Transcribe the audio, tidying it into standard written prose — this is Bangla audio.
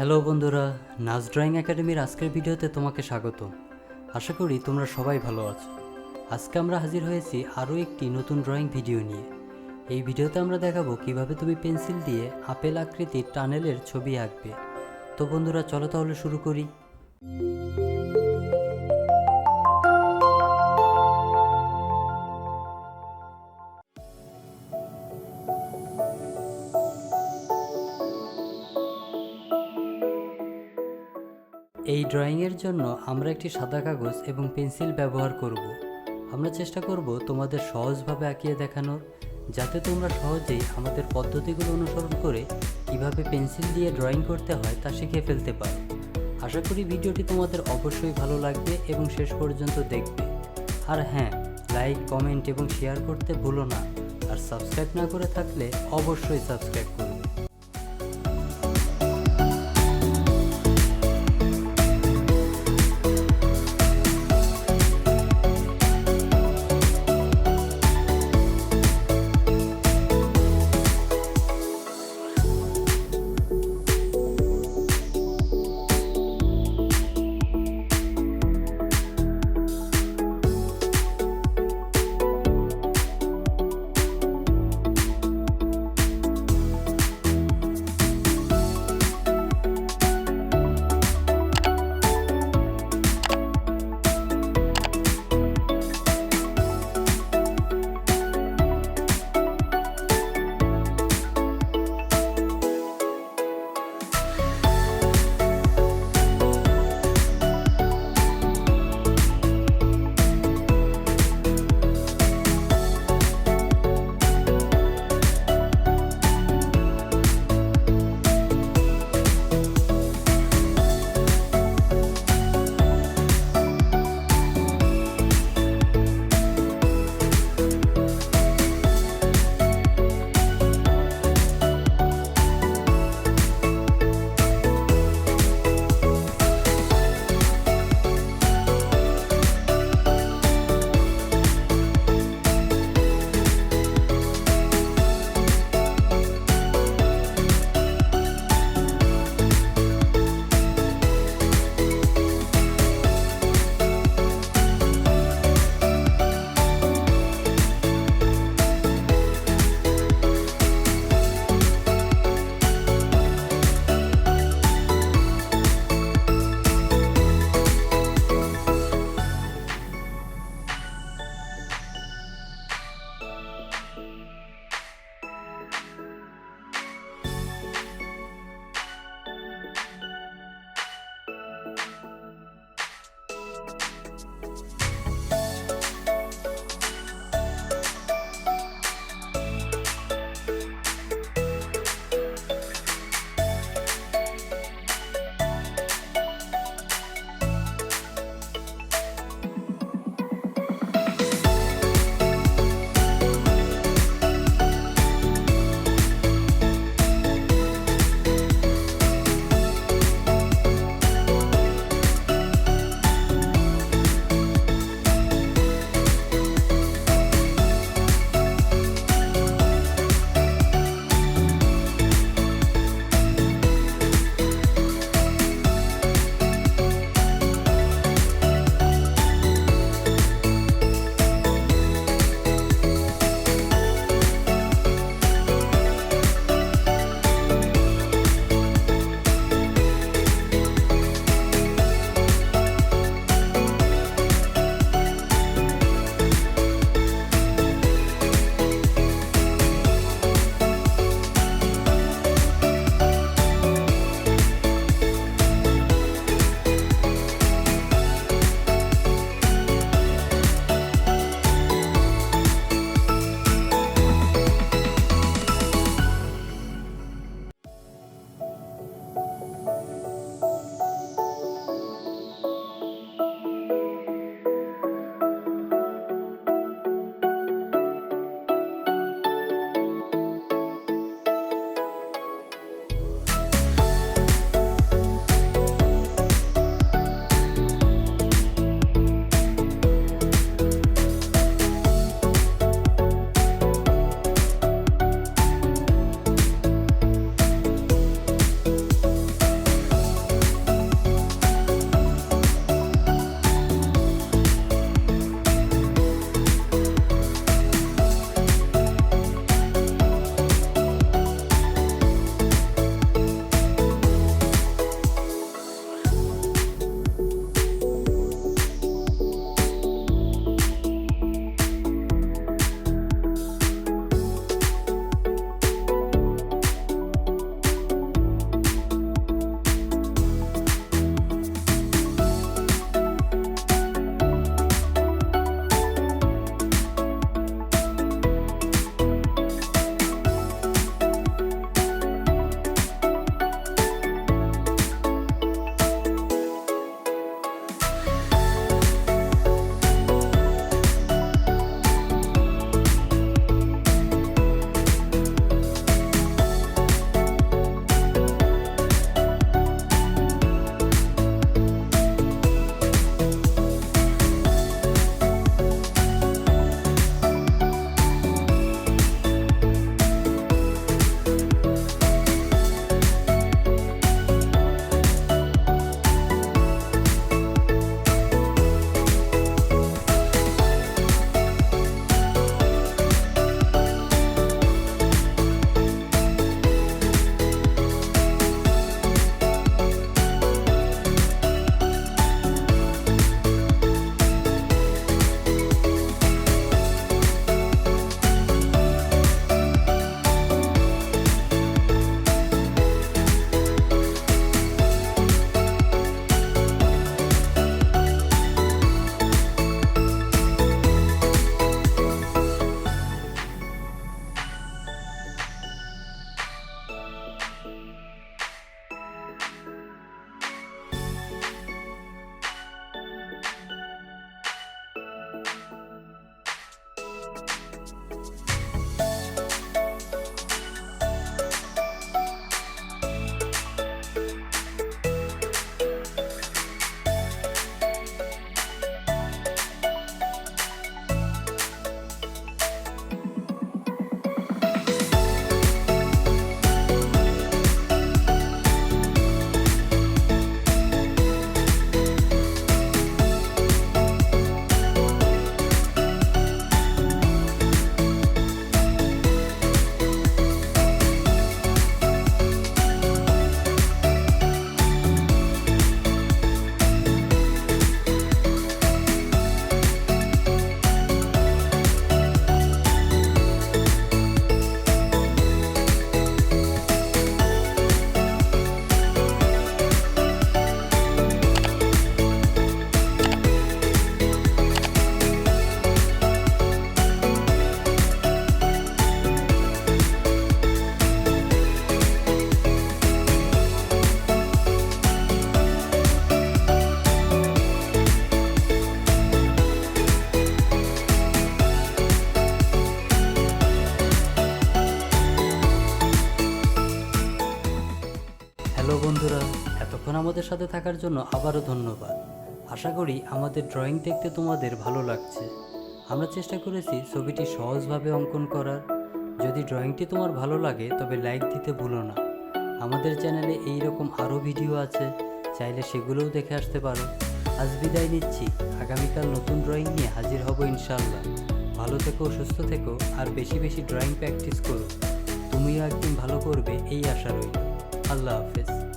হ্যালো বন্ধুরা, নাচ ড্রয়িং একাডেমির আজকের ভিডিওতে তোমাকে স্বাগত। আশা করি তোমরা সবাই ভালো আছো। আজকে আমরা হাজির হয়েছি আরও একটি নতুন ড্রয়িং ভিডিও নিয়ে। এই ভিডিওতে আমরা দেখাবো কিভাবে তুমি পেন্সিল দিয়ে আপেল আকৃতির টানেলের ছবি আঁকবে। তো বন্ধুরা, চলো তাহলে শুরু করি। এই ড্রয়িংয়ের জন্য আমরা একটি সাদা কাগজ এবং পেন্সিল ব্যবহার করব। আমরা চেষ্টা করব তোমাদের সহজভাবে আঁকিয়ে দেখানোর, যাতে তোমরা সহজেই আমাদের পদ্ধতিগুলো অনুসরণ করে কিভাবে পেন্সিল দিয়ে ড্রয়িং করতে হয় তা শিখে ফেলতে পারো। আশা করি ভিডিওটি তোমাদের অবশ্যই ভালো লাগবে এবং শেষ পর্যন্ত দেখবে। আর হ্যাঁ, লাইক, কমেন্ট এবং শেয়ার করতে ভুলো না। আর সাবস্ক্রাইব না করে থাকলে অবশ্যই সাবস্ক্রাইব করবে। বন্ধুরা, এতক্ষণ আমাদের সাথে থাকার জন্য আবারও ধন্যবাদ। আশা করি আমাদের ড্রয়িং দেখতে তোমাদের ভালো লাগছে। আমরা চেষ্টা করেছি ছবিটি সহজভাবে অঙ্কন করার। যদি ড্রয়িংটি তোমার ভালো লাগে তবে লাইক দিতে ভুলো না। আমাদের চ্যানেলে এই রকম আরও ভিডিও আছে, চাইলে সেগুলোও দেখে আসতে পারো। আজ বিদায় নিচ্ছি, আগামীকাল নতুন ড্রয়িং নিয়ে হাজির হব ইনশাআল্লাহ। ভালো থেকো, সুস্থ থেকো, আর বেশি বেশি ড্রয়িং প্র্যাকটিস করো। তুমিও একদিন ভালো করবে এই আশা রইল। আল্লাহ হাফেজ।